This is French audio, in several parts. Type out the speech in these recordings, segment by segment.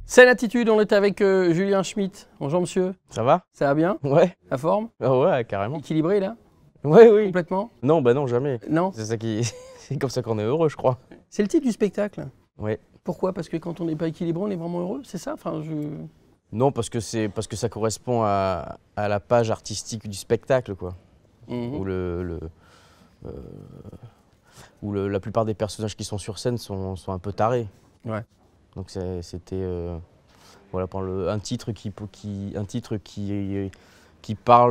C'est l'attitude, on est avec Julien Schmitt. Bonjour monsieur. Ça va? Ça va bien? Ouais. La forme? Ah ouais, carrément. Équilibré là? Ouais, oui. Complètement? Non, bah non, jamais. Non? C'est ça qui... C'est comme ça qu'on est heureux, je crois. C'est le titre du spectacle. Ouais. Pourquoi? Parce que quand on n'est pas équilibré, on est vraiment heureux, c'est ça? Enfin, Non, parce que ça correspond à la page artistique du spectacle, quoi. Où la plupart des personnages qui sont sur scène sont un peu tarés. Ouais. Donc c'était voilà, un titre qui parle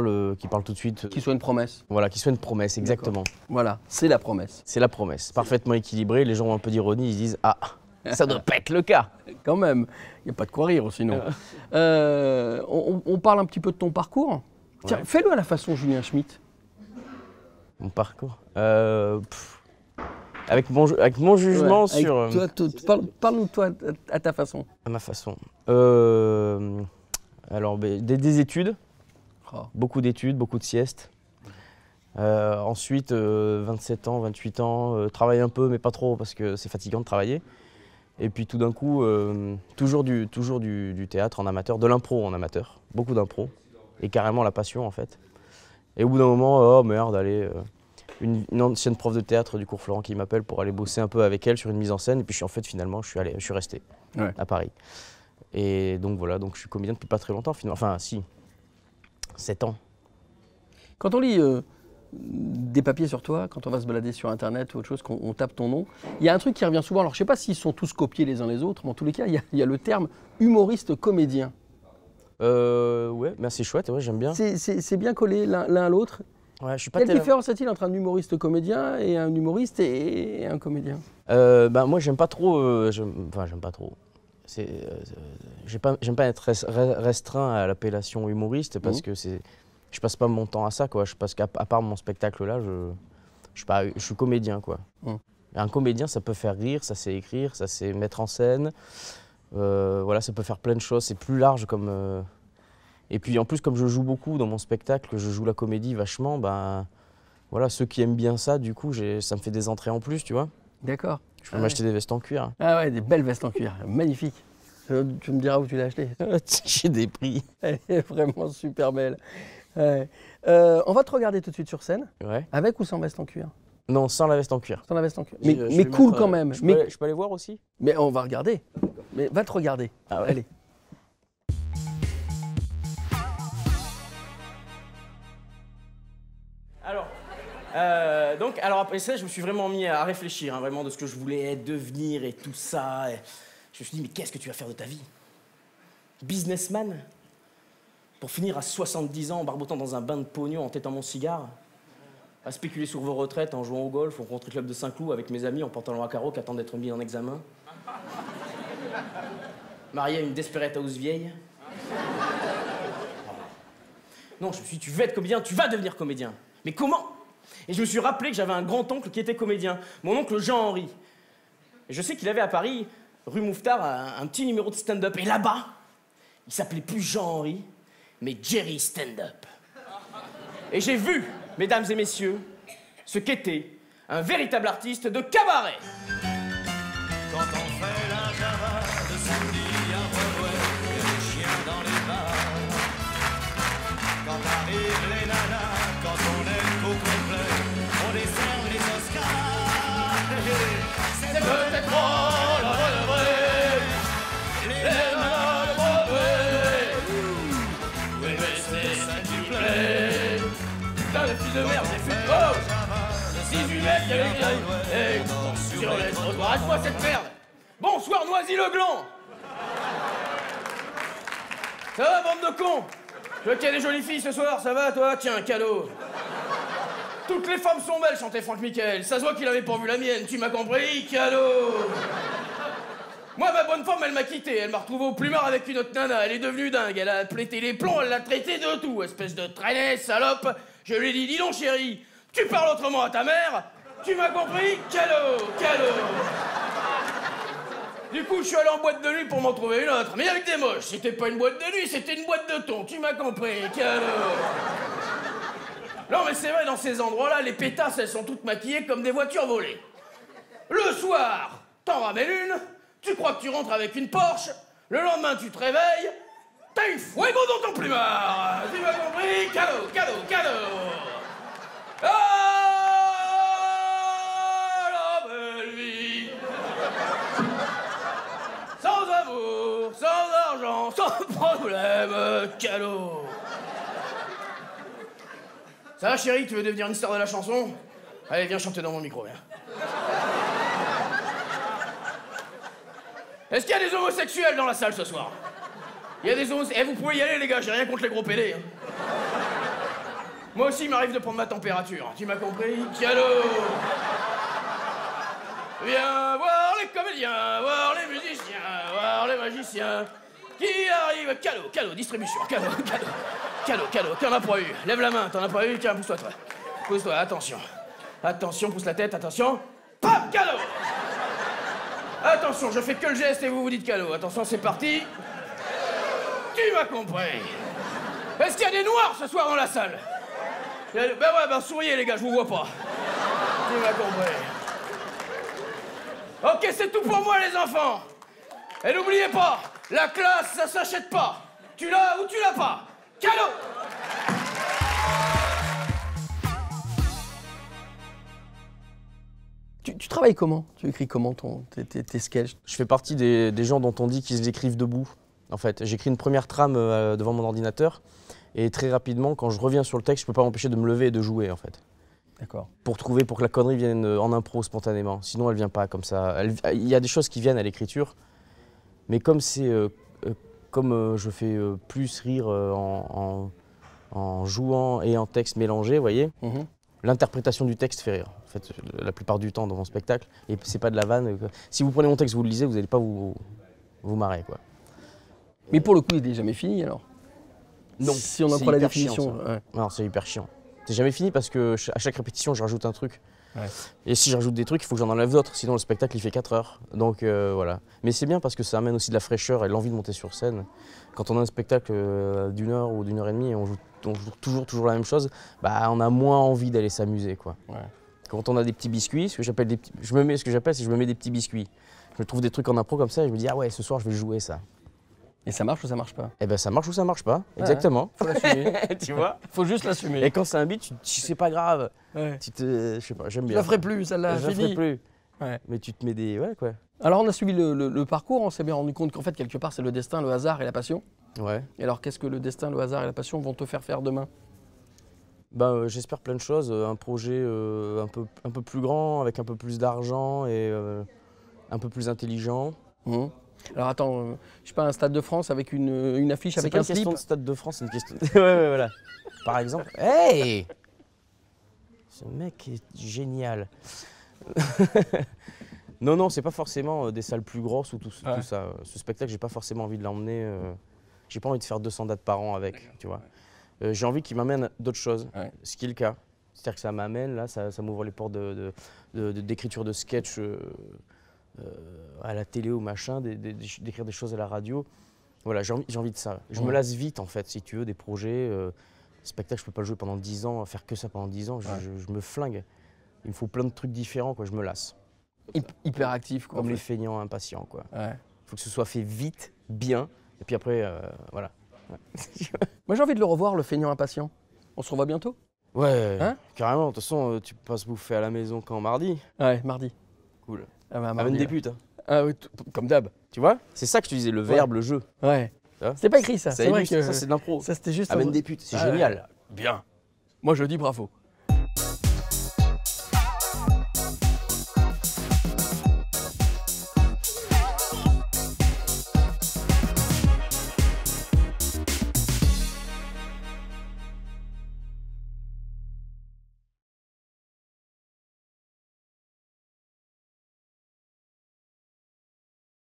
tout de suite. Qu'il soit une promesse. Voilà, qui soit une promesse, exactement. Voilà, c'est la promesse. C'est la promesse, parfaitement équilibré. Les gens ont un peu d'ironie, ils se disent ah, ça doit pas être le cas. Quand même, il n'y a pas de quoi rire sinon. On parle un petit peu de ton parcours. Tiens, Ouais. fais-le à la façon Julien Schmitt. Mon parcours. Avec mon jugement Ouais, sur. Parle-nous de toi à ta façon. À ma façon. Alors, des études. Oh. Beaucoup d'études, beaucoup de siestes. Ensuite, 27 ans, 28 ans, travailler un peu, mais pas trop, parce que c'est fatigant de travailler. Et puis tout d'un coup, toujours du théâtre en amateur, de l'impro en amateur. Beaucoup d'impro. Et carrément la passion, en fait. Et au bout d'un moment, oh merde, allez... Une ancienne prof de théâtre du cours Florent qui m'appelle pour aller bosser un peu avec elle sur une mise en scène. Et puis finalement, je suis resté à Paris. Et donc voilà, donc je suis comédien depuis pas très longtemps finalement. Enfin si, 7 ans. Quand on lit des papiers sur toi, quand on va se balader sur internet ou autre chose, qu'on tape ton nom, il y a un truc qui revient souvent. Alors je ne sais pas s'ils sont tous copiés les uns les autres, mais en tous les cas, il y a le terme humoriste-comédien. Ouais, mais c'est chouette, ouais, j'aime bien. C'est bien collé l'un à l'autre. Ouais, je suis pas Quelle différence y a-t-il entre un humoriste-comédien et un humoriste et un comédien? Moi, j'aime pas trop. J'aime pas trop. J'aime pas être restreint à l'appellation humoriste parce que je passe pas mon temps à ça, quoi. Parce qu'à part mon spectacle là, je suis comédien, quoi. Un comédien, ça peut faire rire, ça sait écrire, ça sait mettre en scène. Voilà, ça peut faire plein de choses. C'est plus large comme. Et puis en plus, comme je joue beaucoup dans mon spectacle, je joue la comédie vachement, ben voilà, ceux qui aiment bien ça, du coup, ça me fait des entrées en plus, tu vois. D'accord. Je peux m'acheter des vestes en cuir. Ah ouais, des belles vestes en cuir, magnifique. Tu me diras où tu l'as acheté. J'ai des prix. Elle est vraiment super belle. Ouais. On va te regarder tout de suite sur scène, Ouais. avec ou sans veste en cuir? Non, sans la veste en cuir. Sans la veste en cuir. Je Mais vais cool mettre, quand même. Je peux aller voir aussi? Mais on va regarder. Mais va te regarder. Ah ouais. Allez. Alors après ça, je me suis vraiment mis à réfléchir, hein, vraiment de ce que je voulais devenir et tout ça. Et je me suis dit, mais qu'est-ce que tu vas faire de ta vie? Businessman? Pour finir à 70 ans en barbotant dans un bain de pognon en tétant mon cigare? À spéculer sur vos retraites en jouant au golf, au country club de Saint-Cloud avec mes amis en pantalon à carreaux qui attendent d'être mis en examen? Marié à une desperate house vieille? Non, je me suis dit, tu veux être comédien, tu vas devenir comédien. Mais comment? Et je me suis rappelé que j'avais un grand-oncle qui était comédien, mon oncle Jean-Henri. Et je sais qu'il avait à Paris, rue Mouffetard, un petit numéro de stand-up. Et là-bas, il s'appelait plus Jean-Henri, mais Jerry Stand-Up. Et j'ai vu, mesdames et messieurs, ce qu'était un véritable artiste de cabaret. Quand on fait la java de samedi à Broadway et les chiens dans les bars. Quand arrivent les nanas, quand on est au complet, on décerne les Oscars. C'est peut-être moi la vraie, les nanas de Broadway. Oui, mais c'est ça qui plaît. Putain, le fils de merde, j'ai fait... Oh 18 mètres, il y avait des... sur les trottoirs, arrête-moi cette merde. Bonsoir, Noisy-le-Gland. Ça va, bande de cons? Tu vois qu'il y a des jolies filles ce soir, ça va, toi? Tiens, un cadeau. Toutes les femmes sont belles, chantait Franck Michael. Ça se voit qu'il avait pas vu la mienne, tu m'as compris? Cadeau. Moi, ma bonne femme, elle m'a quitté. Elle m'a retrouvé au plumard avec une autre nana. Elle est devenue dingue. Elle a plété les plombs, elle l'a traité de tout. Espèce de traînée, salope. Je lui ai dit, dis donc, chérie, tu parles autrement à ta mère? Tu m'as compris? Cadeau, cadeau. Du coup, je suis allé en boîte de nuit pour m'en trouver une autre. Mais avec des moches. C'était pas une boîte de nuit, c'était une boîte de thon. Tu m'as compris? Cadeau. Non, mais c'est vrai, dans ces endroits-là, les pétasses, elles sont toutes maquillées comme des voitures volées. Le soir, t'en ramènes une, tu crois que tu rentres avec une Porsche, le lendemain, tu te réveilles, t'as une fuego dans ton plumard. Tu m'as compris? Cadeau, cadeau, cadeau. La belle vie. Sans amour, sans argent, sans problème, cadeau. Ça va, chérie, tu veux devenir une star de la chanson? Allez, viens chanter dans mon micro, viens. Est-ce qu'il y a des homosexuels dans la salle ce soir? Il y a des homosexuels. Vous pouvez y aller, les gars, j'ai rien contre les gros pédés. Hein. Moi aussi, il m'arrive de prendre ma température. Tu m'as compris? Cadeau. Viens voir les comédiens, voir les musiciens, voir les magiciens qui arrivent. Cadeau, cadeau, distribution, cadeau, cadeau. Cadeau, cadeau, t'en as pas eu. Lève la main, t'en as pas eu, tiens, pousse-toi, toi. Pousse-toi, attention. Attention, pousse la tête, attention. Pam, cadeau. Attention, je fais que le geste et vous vous dites cadeau. Attention, c'est parti. Tu m'as compris. Est-ce qu'il y a des noirs ce soir dans la salle? Ben ouais, ben souriez les gars, je vous vois pas. Tu m'as compris. Ok, c'est tout pour moi les enfants. Et n'oubliez pas, la classe, ça s'achète pas. Tu l'as ou tu l'as pas. Cadeau. Tu travailles comment? Tu écris comment tes sketchs? Je fais partie des gens dont on dit qu'ils écrivent debout. En fait, j'écris une première trame devant mon ordinateur et très rapidement, quand je reviens sur le texte, je peux pas m'empêcher de me lever et de jouer en fait. D'accord. Pour que la connerie vienne en impro spontanément. Sinon, elle vient pas comme ça. Il y a des choses qui viennent à l'écriture, mais comme c'est je fais plus rire en jouant et en texte mélangé, vous voyez, l'interprétation du texte fait rire. En fait, la plupart du temps dans mon spectacle, et c'est pas de la vanne. Si vous prenez mon texte, vous le lisez, vous n'allez pas vous marrer, quoi. Mais pour le coup, il n'est jamais fini alors? Non. Si on en prend la définition. Chiant, ouais. Non, c'est hyper chiant. C'est jamais fini parce que à chaque répétition, je rajoute un truc. Ouais. Et si je rajoute des trucs, il faut que j'en enlève d'autres, sinon le spectacle il fait 4 heures. Donc voilà. Mais c'est bien parce que ça amène aussi de la fraîcheur et l'envie de monter sur scène. Quand on a un spectacle d'une heure ou d'une heure et demie et on joue toujours la même chose, bah on a moins envie d'aller s'amuser, quoi. Ouais. Quand on a des petits biscuits, je me mets des petits biscuits. Je me trouve des trucs en impro comme ça et je me dis ah ouais, ce soir je vais jouer ça. Et ça marche ou ça marche pas? Eh ben ça marche ou ça marche pas, exactement. Faut l'assumer. Tu vois? Faut juste l'assumer. Et quand c'est un beat, c'est pas grave. Ouais. Je sais pas, j'aime bien. Je la ferai plus, celle-là, je la ferai plus. Ouais. Mais tu te mets des... Ouais, quoi. Alors on a suivi le parcours, on s'est bien rendu compte qu'en fait, quelque part, c'est le destin, le hasard et la passion. Ouais. Et alors, qu'est-ce que le destin, le hasard et la passion vont te faire faire demain? Ben, j'espère plein de choses. Un projet un peu plus grand, avec un peu plus d'argent et un peu plus intelligent. Alors attends, je sais pas, un Stade de France avec une affiche avec un slip? C'est pas une question de Stade de France, c'est une question... ouais, voilà. Par exemple, hey, ce mec est génial. Non, c'est pas forcément des salles plus grosses ou tout ça. Ce spectacle, j'ai pas forcément envie de l'emmener. J'ai pas envie de faire 200 dates par an avec, tu vois. J'ai envie qu'il m'amène d'autres choses, ce qui est le cas. C'est-à-dire que ça m'amène, là, ça m'ouvre les portes d'écriture de sketch à la télé ou machin, d'écrire des choses à la radio. Voilà, j'ai envie de ça. Je me lasse vite, en fait, si tu veux, des projets. Spectacle, je peux pas le jouer pendant 10 ans, faire que ça pendant 10 ans, je me flingue. Il me faut plein de trucs différents, quoi, je me lasse. Hyper actif, quoi. Comme les feignants impatients, quoi. Ouais. Faut que ce soit fait vite, bien, et puis après, voilà. Ouais. Moi, j'ai envie de le revoir, le feignant impatient. On se revoit bientôt? Ouais, carrément. De toute façon, tu passes bouffer à la maison quand, mardi? Ouais, mardi. Cool. Ah bah, amène des putes. Hein. Ah oui, comme d'hab. Tu vois? C'est ça que je te disais, le verbe, le jeu. Ouais. C'était pas écrit, ça. C'est vrai que ça, c'est de l'impro. Ça, c'était juste... Amène des putes, c'est génial. Bien. Moi, je dis bravo.